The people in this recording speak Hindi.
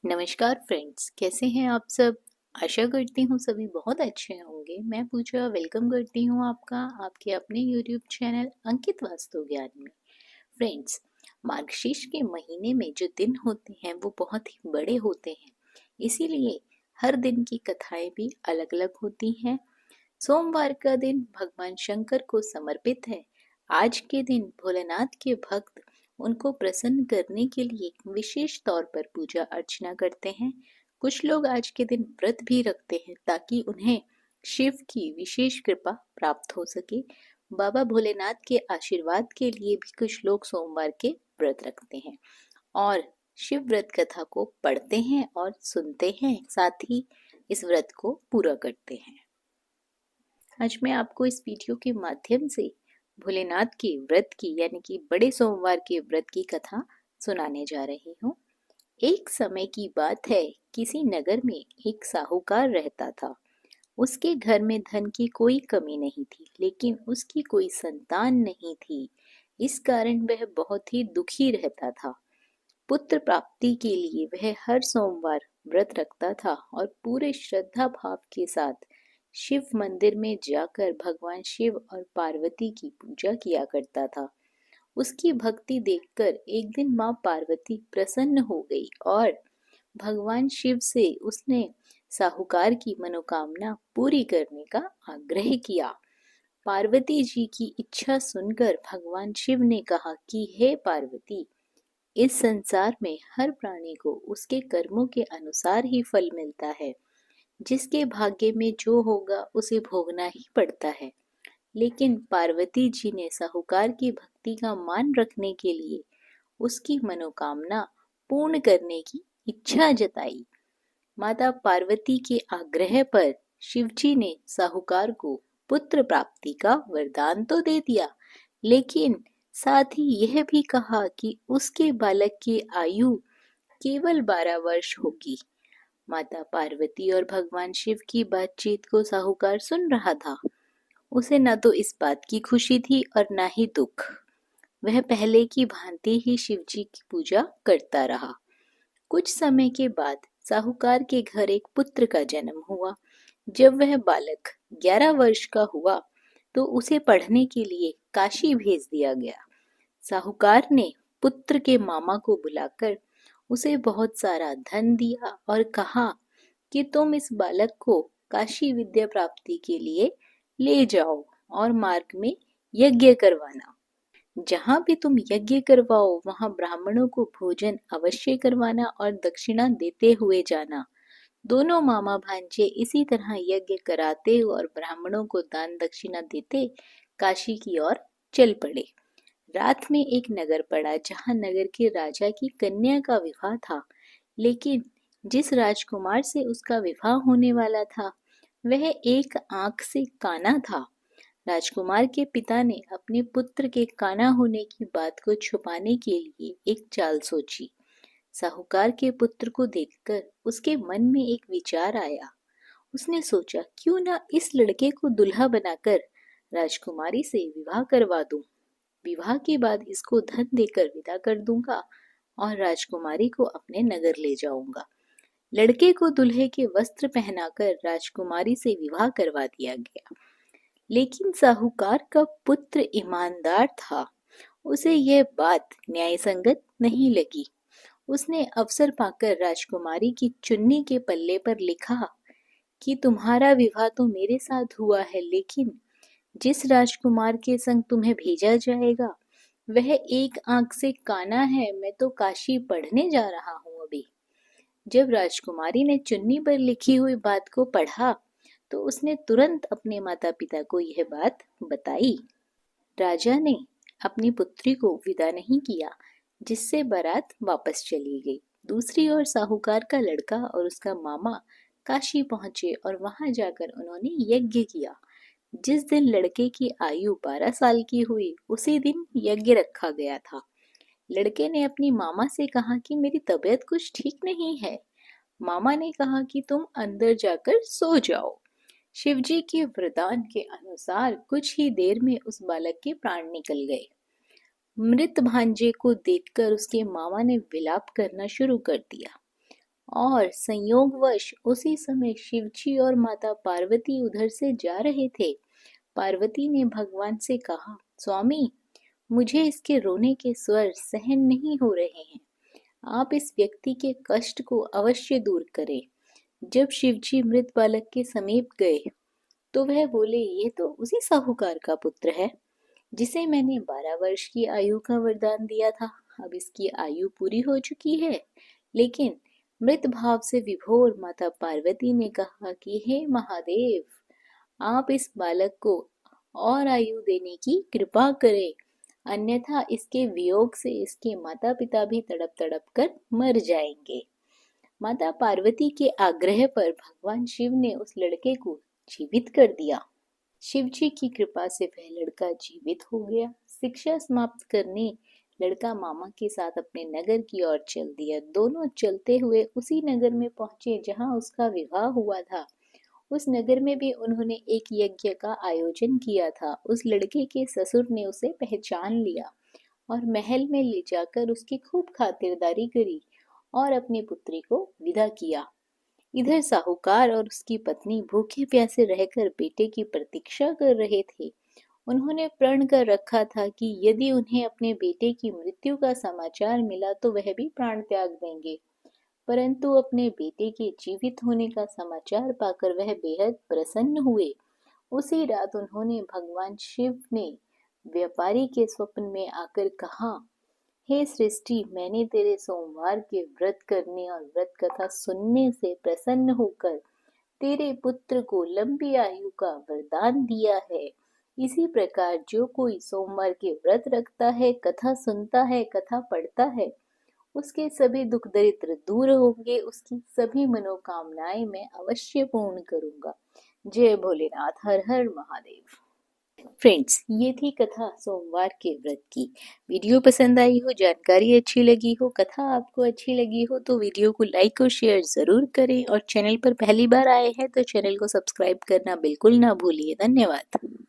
नमस्कार फ्रेंड्स, कैसे हैं आप सब। आशा करती हूँ सभी बहुत अच्छे होंगे। मैं पूजा वेलकम करती हूँ आपका आपके अपने यूट्यूब चैनल अंकित वास्तु ज्ञान में। फ्रेंड्स, मार्गशीर्ष के महीने में जो दिन होते हैं वो बहुत ही बड़े होते हैं, इसीलिए हर दिन की कथाएं भी अलग अलग होती हैं। सोमवार का दिन भगवान शंकर को समर्पित है। आज के दिन भोलेनाथ के भक्त उनको प्रसन्न करने के लिए विशेष तौर पर पूजा अर्चना करते हैं। कुछ लोग आज के दिन व्रत भी रखते हैं ताकि उन्हें शिव की विशेष कृपा प्राप्त हो सके। बाबा भोलेनाथ के आशीर्वाद के लिए भी कुछ लोग सोमवार के व्रत रखते हैं और शिव व्रत कथा को पढ़ते हैं और सुनते हैं, साथ ही इस व्रत को पूरा करते हैं। आज मैं आपको इस वीडियो के माध्यम से भोलेनाथ के व्रत की यानी कि बड़े सोमवार के व्रत की कथा सुनाने जा रही हूँ। एक समय की बात है, किसी नगर में एक साहूकार रहता था। उसके घर में धन की कोई कमी नहीं थी, लेकिन उसकी कोई संतान नहीं थी। इस कारण वह बहुत ही दुखी रहता था। पुत्र प्राप्ति के लिए वह हर सोमवार व्रत रखता था और पूरे श्रद्धा भाव के साथ शिव मंदिर में जाकर भगवान शिव और पार्वती की पूजा किया करता था। उसकी भक्ति देखकर एक दिन माँ पार्वती प्रसन्न हो गई और भगवान शिव से उसने साहूकार की मनोकामना पूरी करने का आग्रह किया। पार्वती जी की इच्छा सुनकर भगवान शिव ने कहा कि हे पार्वती, इस संसार में हर प्राणी को उसके कर्मों के अनुसार ही फल मिलता है। जिसके भाग्य में जो होगा उसे भोगना ही पड़ता है। लेकिन पार्वती जी ने साहूकार की भक्ति का मान रखने के लिए उसकी मनोकामना पूर्ण करने की इच्छा जताई। माता पार्वती के आग्रह पर शिवजी ने साहूकार को पुत्र प्राप्ति का वरदान तो दे दिया, लेकिन साथ ही यह भी कहा कि उसके बालक की आयु केवल 12 वर्ष होगी। माता पार्वती और भगवान शिव की बातचीत को साहूकार सुन रहा था। उसे न तो इस बात की खुशी थी और न ही दुख। वह पहले की भांति ही शिव जी की पूजा करता रहा। कुछ समय के बाद साहूकार के घर एक पुत्र का जन्म हुआ। जब वह बालक 11 वर्ष का हुआ तो उसे पढ़ने के लिए काशी भेज दिया गया। साहूकार ने पुत्र के मामा को बुलाकर उसे बहुत सारा धन दिया और कहा कि तुम इस बालक को काशी विद्या प्राप्ति के लिए ले जाओ और मार्ग में यज्ञ करवाना। जहाँ भी तुम यज्ञ करवाओ वहाँ ब्राह्मणों को भोजन अवश्य करवाना और दक्षिणा देते हुए जाना। दोनों मामा भांजे इसी तरह यज्ञ कराते और ब्राह्मणों को दान दक्षिणा देते काशी की ओर चल पड़े। रात में एक नगर पड़ा जहाँ नगर के राजा की कन्या का विवाह था, लेकिन जिस राजकुमार से उसका विवाह होने वाला था वह एक आंख से काना था। राजकुमार के पिता ने अपने पुत्र के काना होने की बात को छुपाने के लिए एक चाल सोची। साहूकार के पुत्र को देखकर उसके मन में एक विचार आया। उसने सोचा, क्यों ना इस लड़के को दुल्हा बनाकर राजकुमारी से विवाह करवा दूं। विवाह के बाद इसको धन देकर विदा कर दूंगा और राजकुमारी को अपने नगर ले जाऊंगा। लड़के को दूल्हे के वस्त्र पहनाकर राजकुमारी से विवाह करवा दिया गया। लेकिन साहूकार का पुत्र ईमानदार था। उसे यह बात न्यायसंगत नहीं लगी। उसने अवसर पाकर राजकुमारी की चुन्नी के पल्ले पर लिखा कि तुम्हारा विवाह तो मेरे साथ हुआ है, लेकिन जिस राजकुमार के संग तुम्हें भेजा जाएगा वह एक आंख से काना है। मैं तो काशी पढ़ने जा रहा हूँ अभी। जब राजकुमारी ने चुन्नी पर लिखी हुई बात को पढ़ा तो उसने तुरंत अपने माता पिता को यह बात बताई। राजा ने अपनी पुत्री को विदा नहीं किया, जिससे बारात वापस चली गई। दूसरी ओर साहूकार का लड़का और उसका मामा काशी पहुंचे और वहां जाकर उन्होंने यज्ञ किया। जिस दिन लड़के की आयु 12 साल की हुई उसी दिन यज्ञ रखा गया था। लड़के ने अपनी मामा से कहा कि मेरी तबीयत कुछ ठीक नहीं है। मामा ने कहा कि तुम अंदर जाकर सो जाओ। शिवजी के वरदान के अनुसार कुछ ही देर में उस बालक के प्राण निकल गए। मृत भांजे को देखकर उसके मामा ने विलाप करना शुरू कर दिया। और संयोगवश उसी समय शिवजी और माता पार्वती उधर से जा रहे थे। पार्वती ने भगवान से कहा, स्वामी, मुझे इसके रोने के स्वर सहन नहीं हो रहे हैं। आप इस व्यक्ति के कष्ट को अवश्य दूर करें। जब शिवजी मृत बालक के समीप गए तो वह बोले, ये तो उसी साहूकार का पुत्र है जिसे मैंने 12 वर्ष की आयु का वरदान दिया था। अब इसकी आयु पूरी हो चुकी है। लेकिन मृत भाव से विभोर माता पार्वती ने कहा कि हे महादेव, आप इस बालक को और आयु देने की कृपा करें, अन्यथा इसके वियोग से इसके माता पिता भी तड़प तड़प कर मर जाएंगे। माता पार्वती के आग्रह पर भगवान शिव ने उस लड़के को जीवित कर दिया। शिव जी की कृपा से वह लड़का जीवित हो गया। शिक्षा समाप्त करने लड़का मामा के साथ अपने नगर की ओर चल दिया। दोनों चलते हुए उसी नगर में पहुंचे जहां उसका विवाह हुआ था। उस नगर में भी उन्होंने एक यज्ञ का आयोजन किया था। उस लड़के के ससुर ने उसे पहचान लिया और महल में ले जाकर उसकी खूब खातिरदारी करी और अपनी पुत्री को विदा किया। इधर साहूकार और उसकी पत्नी भूखे प्यासे रहकर बेटे की प्रतीक्षा कर रहे थे। उन्होंने प्रण कर रखा था कि यदि उन्हें अपने बेटे की मृत्यु का समाचार मिला तो वह भी प्राण त्याग देंगे। परंतु अपने बेटे के जीवित होने का समाचार पाकर वह बेहद प्रसन्न हुए। उसी रात उन्होंने भगवान शिव ने व्यापारी के स्वप्न में आकर कहा, हे सृष्टि, मैंने तेरे सोमवार के व्रत करने और व्रत कथा सुनने से प्रसन्न होकर तेरे पुत्र को लंबी आयु का वरदान दिया है। इसी प्रकार जो कोई सोमवार के व्रत रखता है, कथा सुनता है, कथा पढ़ता है, उसके सभी दुख दरिद्र दूर होंगे, उसकी सभी मनोकामनाएं मैं अवश्य पूर्ण करूंगा। जय भोलेनाथ, हर हर महादेव। फ्रेंड्स, ये थी कथा सोमवार के व्रत की। वीडियो पसंद आई हो, जानकारी अच्छी लगी हो, कथा आपको अच्छी लगी हो तो वीडियो को लाइक और शेयर ज़रूर करें और चैनल पर पहली बार आए हैं तो चैनल को सब्सक्राइब करना बिल्कुल ना भूलिए। धन्यवाद।